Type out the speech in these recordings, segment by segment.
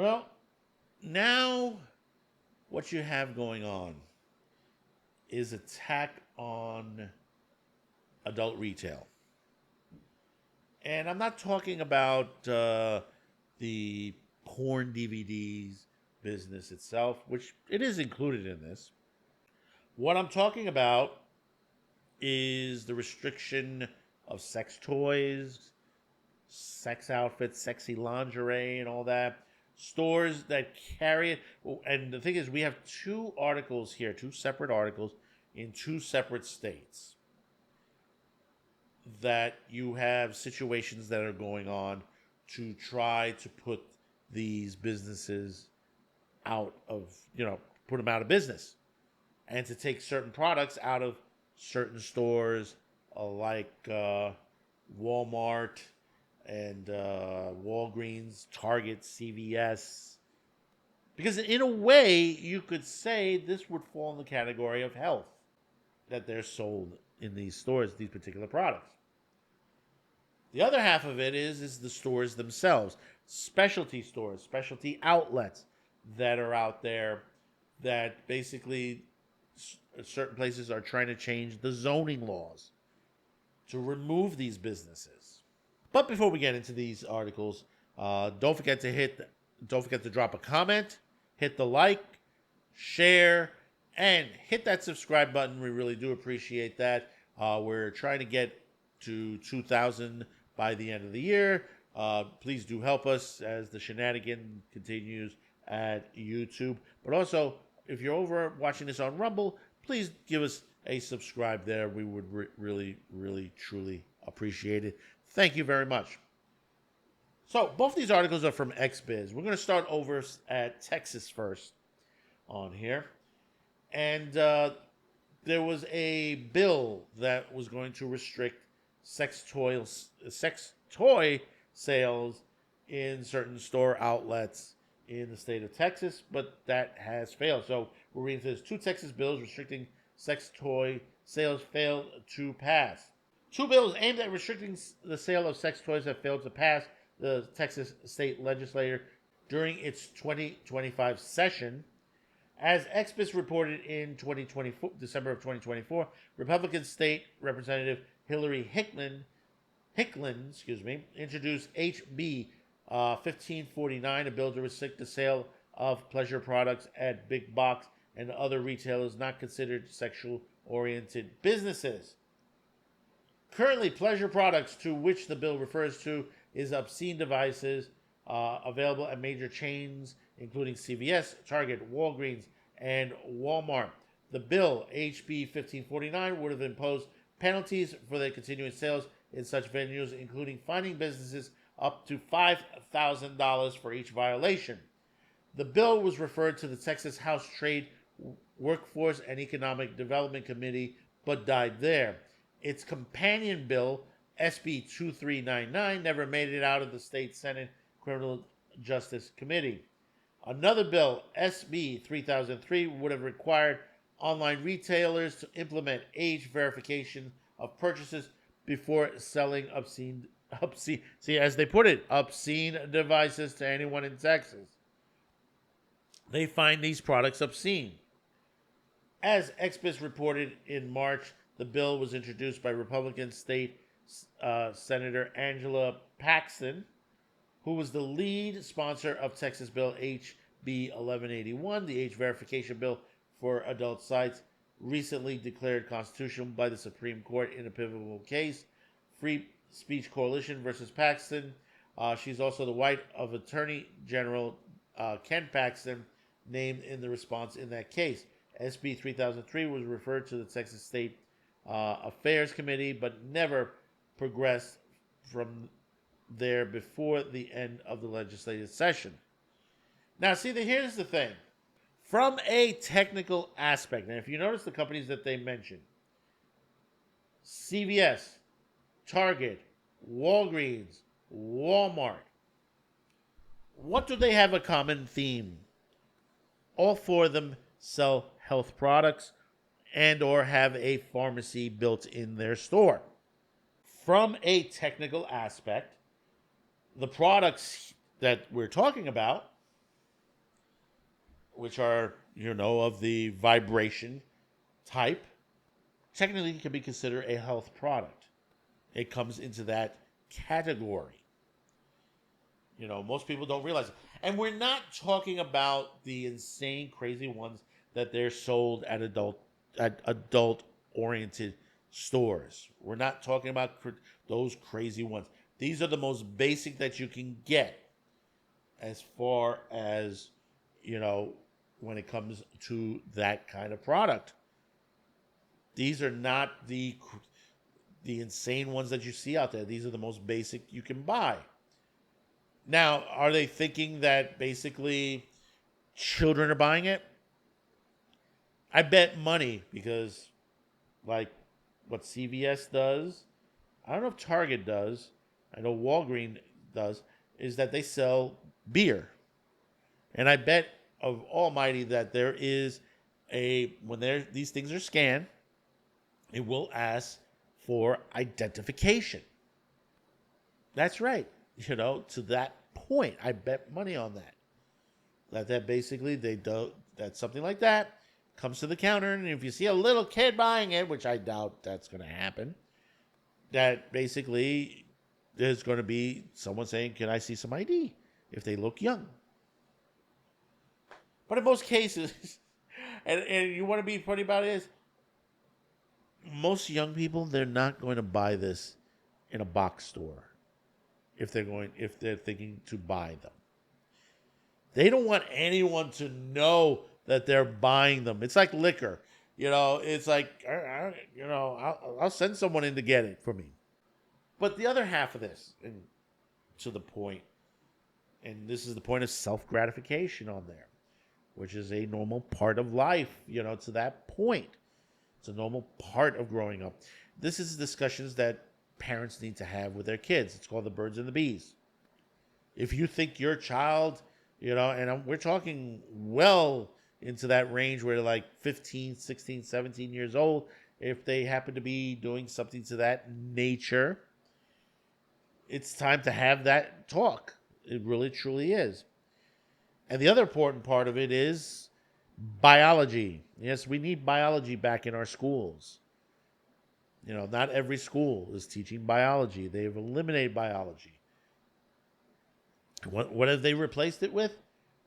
Well, now what you have going on is attack on adult retail. And I'm not talking about the porn DVDs business itself, which it is included in this. What I'm talking about is the restriction of sex toys, sex outfits, sexy lingerie, and all that. Stores that carry it. And the thing is, we have two articles here, two separate articles in two separate states, that you have situations that are going on to try to put these businesses out of, put them out of business, and to take certain products out of certain stores like Walmart and Walgreens, Target, CVS. Because in a way, you could say this would fall in the category of health, that they're sold in these stores, these particular products. The other half of it is the stores themselves, specialty stores, specialty outlets that are out there that basically certain places are trying to change the zoning laws to remove these businesses. But before we get into these articles, don't forget to drop a comment, hit the like, share, and hit that subscribe button. We really do appreciate that. We're trying to get to 2,000 by the end of the year. Please do help us as the shenanigan continues at YouTube. But also, if you're over watching this on Rumble, please give us a subscribe there. We would really, really, truly appreciate it. Thank you very much. So, both these articles are from XBiz. We're going to start over at Texas first on here. And there was a bill that was going to restrict sex toy sales in certain store outlets in the state of Texas, but that has failed. So we're reading this. Two Texas bills restricting sex toy sales failed to pass. Two bills aimed at restricting the sale of sex toys have failed to pass the Texas state legislature during its 2025 session. As XBiz reported in December of 2024, Republican State Representative Hillary Hicklin, introduced HB 1549, a bill to restrict the sale of pleasure products at big box and other retailers not considered sexual-oriented businesses. Currently, pleasure products, to which the bill refers to, is obscene devices available at major chains, including CVS, Target, Walgreens, and Walmart. The bill, HB 1549, would have imposed penalties for the continuing sales in such venues, including fining businesses up to $5,000 for each violation. The bill was referred to the Texas House Trade, Workforce, and Economic Development Committee, but died there. Its companion bill, SB 2399, never made it out of the state Senate Criminal Justice Committee. Another bill, SB 3003, would have required online retailers to implement age verification of purchases before selling obscene, as they put it, obscene devices to anyone in Texas. They find these products obscene. As XBiz reported in March, the bill was introduced by Republican State Senator Angela Paxton, who was the lead sponsor of Texas Bill HB 1181, the age verification bill for adult sites, recently declared constitutional by the Supreme Court in a pivotal case, Free Speech Coalition versus Paxton. She's also the wife of Attorney General Ken Paxton, named in the response in that case. SB 3003 was referred to the Texas State Affairs Committee, but never progressed from there before the end of the legislative session. Now, here's the thing. From a technical aspect, and if you notice the companies that they mentioned, CVS, Target, Walgreens, Walmart, what do they have a common theme? All four of them sell health products and or have a pharmacy built in their store. From a technical aspect, the products that we're talking about which are, of the vibration type, technically can be considered a health product. It comes into that category. Most people don't realize it. And we're not talking about the insane, crazy ones that they're sold at adult oriented stores. We're not talking about those crazy ones. These are the most basic that you can get as far as, when it comes to that kind of product. These are not the insane ones that you see out there. These are the most basic you can buy. Now, are they thinking that basically children are buying it? I bet money, because like what CVS does, I don't know if Target does, I know Walgreens does, is that they sell beer. And I bet of almighty that there is when these things are scanned, it will ask for identification. That's right. To that point, I bet money on that. That basically that something like that comes to the counter, and if you see a little kid buying it, which I doubt that's going to happen, that basically there's going to be someone saying, "Can I see some ID?" if they look young. But in most cases, and you want to be funny about it, is most young people, they're not going to buy this in a box store if they're thinking to buy them. They don't want anyone to know that they're buying them. It's like liquor. It's like, I'll send someone in to get it for me. But the other half of this, and to the point, and this is the point of self-gratification on there, which is a normal part of life, to that point. It's a normal part of growing up. This is discussions that parents need to have with their kids. It's called the birds and the bees. If you think your child, and we're talking well into that range where they're like 15, 16, 17 years old, if they happen to be doing something to that nature, it's time to have that talk. It really, truly is. And the other important part of it is biology. Yes, we need biology back in our schools. Not every school is teaching biology. They've eliminated biology. What have they replaced it with?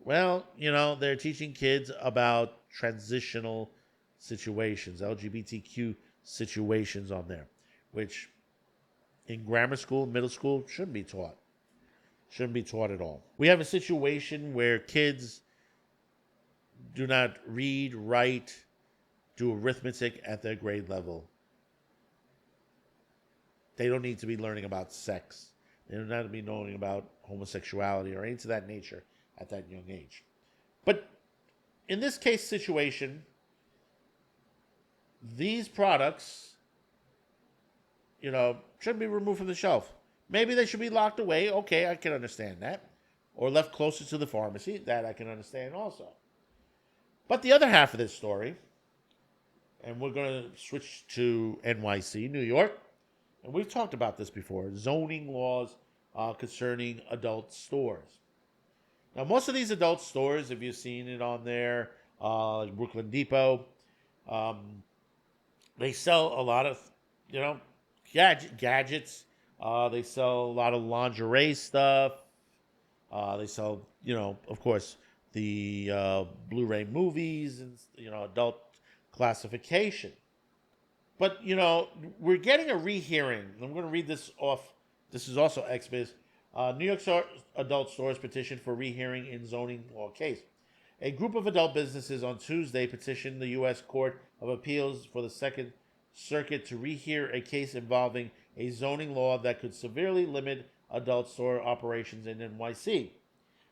Well, they're teaching kids about transitional situations, LGBTQ situations on there, which in grammar school, middle school, shouldn't be taught. Shouldn't be taught at all. We have a situation where kids do not read, write, do arithmetic at their grade level. They don't need to be learning about sex. They don't need to be knowing about homosexuality or anything to that nature at that young age. But in this case situation, these products, shouldn't be removed from the shelf. Maybe they should be locked away. Okay, I can understand that. Or left closer to the pharmacy. That I can understand also. But the other half of this story, and we're going to switch to NYC, New York, and we've talked about this before, zoning laws concerning adult stores. Now, most of these adult stores, if you've seen it on there, like Brooklyn Depot, they sell a lot of, gadgets. They sell a lot of lingerie stuff. They sell, of course, the Blu-ray movies and, adult classification. But, we're getting a rehearing. I'm going to read this off. This is also XBiz. New York adult stores petition for rehearing in zoning law case. A group of adult businesses on Tuesday petitioned the U.S. Court of Appeals for the Second Circuit to rehear a case involving a zoning law that could severely limit adult store operations in NYC.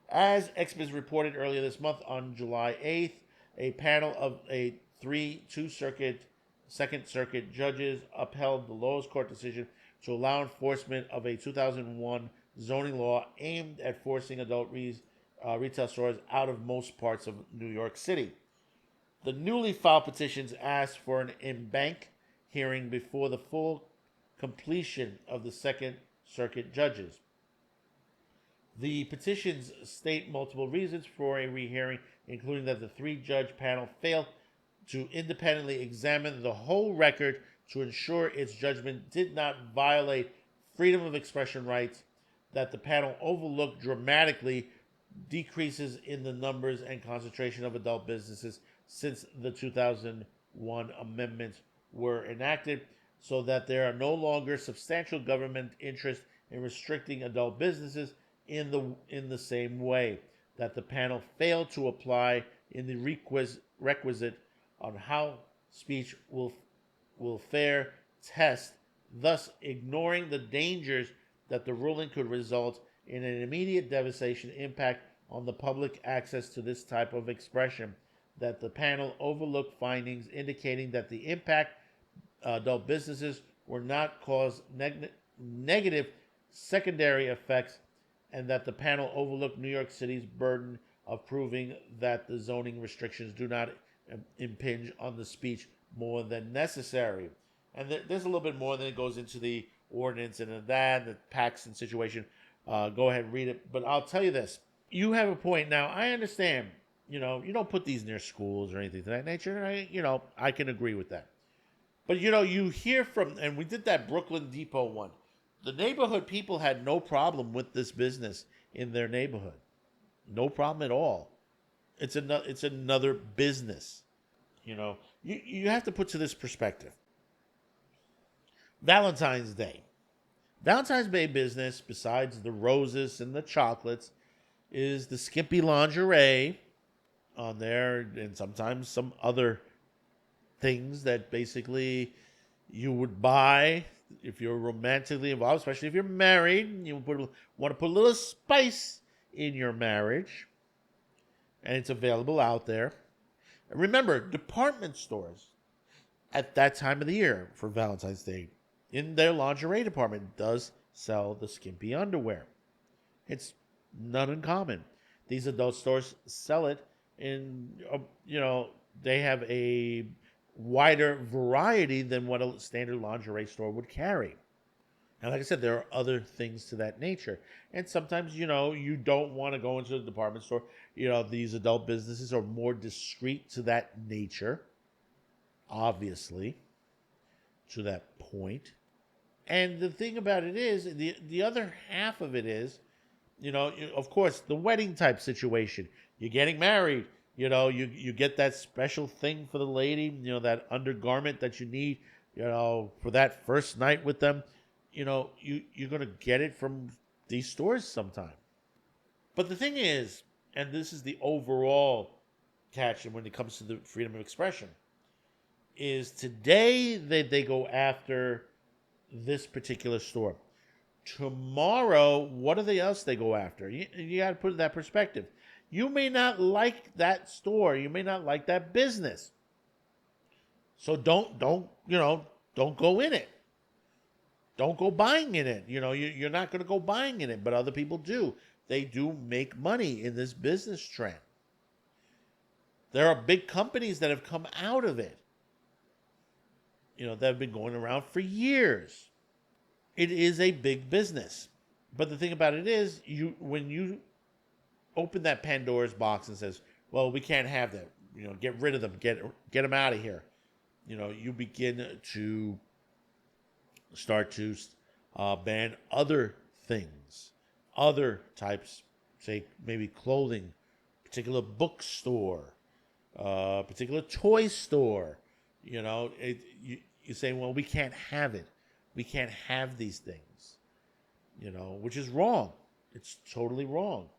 As XBiz reported earlier this month on July 8th, a panel of Second Circuit judges upheld the lowest court decision to allow enforcement of a 2001 zoning law aimed at forcing adult retail stores out of most parts of New York City. The newly filed petitions asked for an en-banc hearing before the full completion of the Second Circuit judges. The petitions state multiple reasons for a rehearing, including that the three-judge panel failed to independently examine the whole record to ensure its judgment did not violate freedom of expression rights, that the panel overlooked dramatically decreases in the numbers and concentration of adult businesses since the 2001 amendments were enacted, so that there are no longer substantial government interest in restricting adult businesses in the same way, that the panel failed to apply in the requisite on how speech will fair test, thus ignoring the dangers that the ruling could result in an immediate devastation impact on the public access to this type of expression, that the panel overlooked findings indicating that the impact adult businesses were not cause negative secondary effects, and that the panel overlooked New York City's burden of proving that the zoning restrictions do not impinge on the speech more than necessary. And there's a little bit more, then it goes into the ordinance and the Paxton situation. Go ahead and read it. But I'll tell you this. You have a point. Now, I understand, you don't put these near schools or anything of that nature. I can agree with that. But, you hear from, and we did that Brooklyn Depot one. The neighborhood people had no problem with this business in their neighborhood. No problem at all. It's another business. You have to put to this perspective. Valentine's Day. Valentine's Day business, besides the roses and the chocolates, is the skimpy lingerie on there, and sometimes some other things that basically you would buy if you're romantically involved, especially if you're married. You want to put a little spice in your marriage, and it's available out there. And remember, department stores at that time of the year for Valentine's Day, in their lingerie department, does sell the skimpy underwear. It's not uncommon. These adult stores sell it in, they have a wider variety than what a standard lingerie store would carry. And like I said, there are other things to that nature. And sometimes, you don't want to go into the department store. These adult businesses are more discreet to that nature, obviously, to that point. And the thing about it is, the other half of it is, of course, the wedding type situation. You're getting married. You get that special thing for the lady, that undergarment that you need, for that first night with them. You're going to get it from these stores sometime. But the thing is, and this is the overall catch when it comes to the freedom of expression, is today they go after this particular store. Tomorrow, what are the else they go after? You got to put it in that perspective. You may not like that store. You may not like that business. So don't go in it. Don't go buying in it. You're not going to go buying in it, but other people do. They do make money in this business trend. There are big companies that have come out of it, that have been going around for years. It is a big business. But the thing about it is, when you open that Pandora's box and says, well, we can't have that, get rid of them, get them out of here, you begin to start to ban other things, other types, say maybe clothing, particular bookstore, particular toy store. You're saying, well, we can't have it. We can't have these things, which is wrong. It's totally wrong,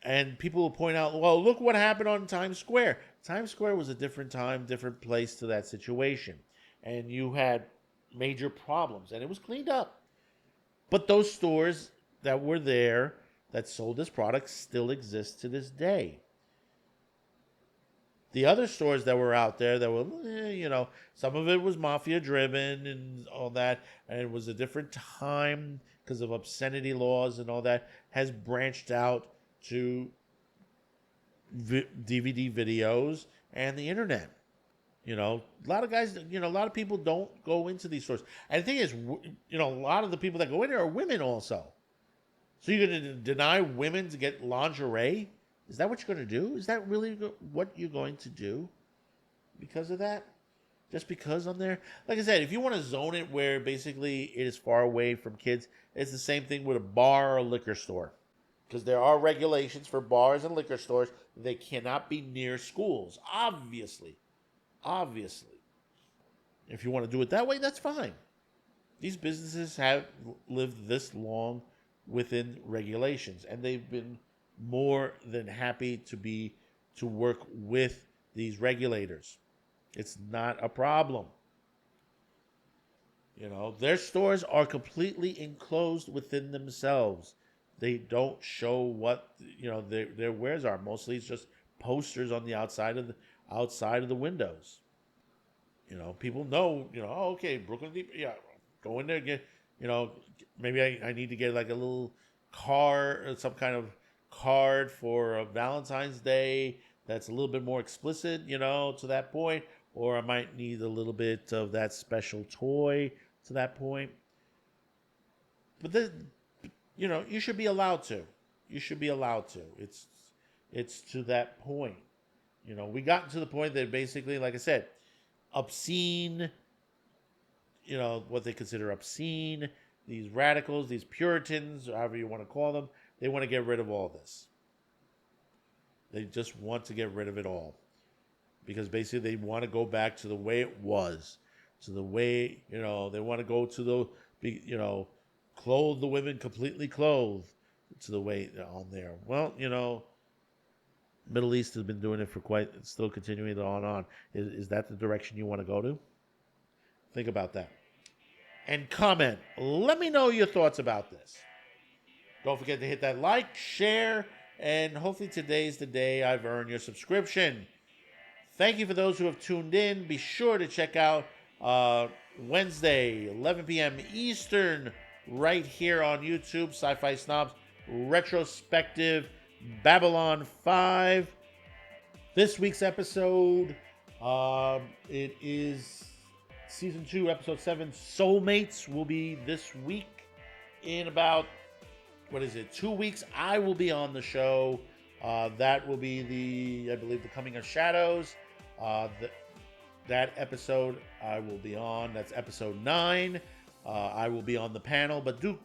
And people will point out, well, look what happened on Times Square. Times Square was a different time, different place to that situation. And you had major problems, and it was cleaned up. But those stores that were there that sold this product still exist to this day. The other stores that were out there that were, some of it was mafia driven and all that, and it was a different time because of obscenity laws and all that, has branched out to DVD videos and the internet. A lot of guys, a lot of people don't go into these stores. And the thing is, a lot of the people that go in there are women also. So you're going to deny women to get lingerie Is that what you're going to do? Is that really what you're going to do because of that? Just because on there? Like I said, if you want to zone it where basically it is far away from kids, it's the same thing with a bar or a liquor store. Because there are regulations for bars and liquor stores. They cannot be near schools, obviously. Obviously. If you want to do it that way, that's fine. These businesses have lived this long within regulations, and they've been more than happy to work with these regulators. It's not a problem. Their stores are completely enclosed within themselves. They don't show what their wares are. Mostly it's just posters on the outside of the windows. People know. Oh, okay, Brooklyn Deep. Yeah, go in there, get. Maybe I need to get like a little card or some kind of card for Valentine's Day that's a little bit more explicit. To that point. Or I might need a little bit of that special toy to that point. But then, you should be allowed to. You should be allowed to. It's to that point. We got to the point that basically, like I said, obscene, what they consider obscene, these radicals, these Puritans, or however you want to call them, they want to get rid of all this. They just want to get rid of it all. Because basically they want to go back to the way it was, to the way, they want to go to the, clothe the women completely clothed to the way on there. Well, Middle East has been doing it for still continuing on. Is that the direction you want to go to? Think about that. And comment. Let me know your thoughts about this. Don't forget to hit that like, share, and hopefully today's the day I've earned your subscription. Thank you for those who have tuned in. Be sure to check out Wednesday, 11 p.m. Eastern, right here on YouTube, Sci-Fi Snobs Retrospective Babylon 5. This week's episode, it is Season 2, Episode 7, Soulmates, will be this week. In about, 2 weeks, I will be on the show. That will be I believe, The Coming of Shadows. That episode I will be on. That's episode 9. I will be on the panel, but do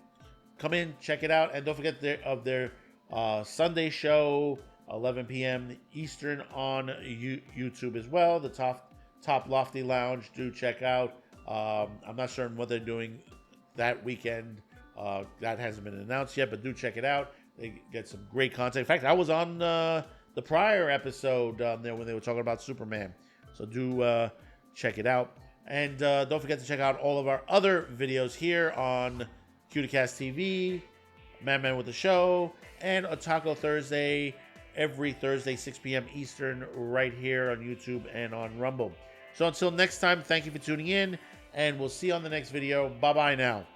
come in, check it out, and don't forget their Sunday show, 11 p.m. Eastern on YouTube as well. The Top Lofty Lounge. Do check out. I'm not certain what they're doing that weekend. That hasn't been announced yet, but do check it out. They get some great content. In fact, I was on the prior episode there when they were talking about Superman. So do check it out. And don't forget to check out all of our other videos here on Cuticast TV, Man with the Show, and Otaku Thursday, every Thursday, 6 p.m. Eastern, right here on YouTube and on Rumble. So until next time, thank you for tuning in, and we'll see you on the next video. Bye-bye now.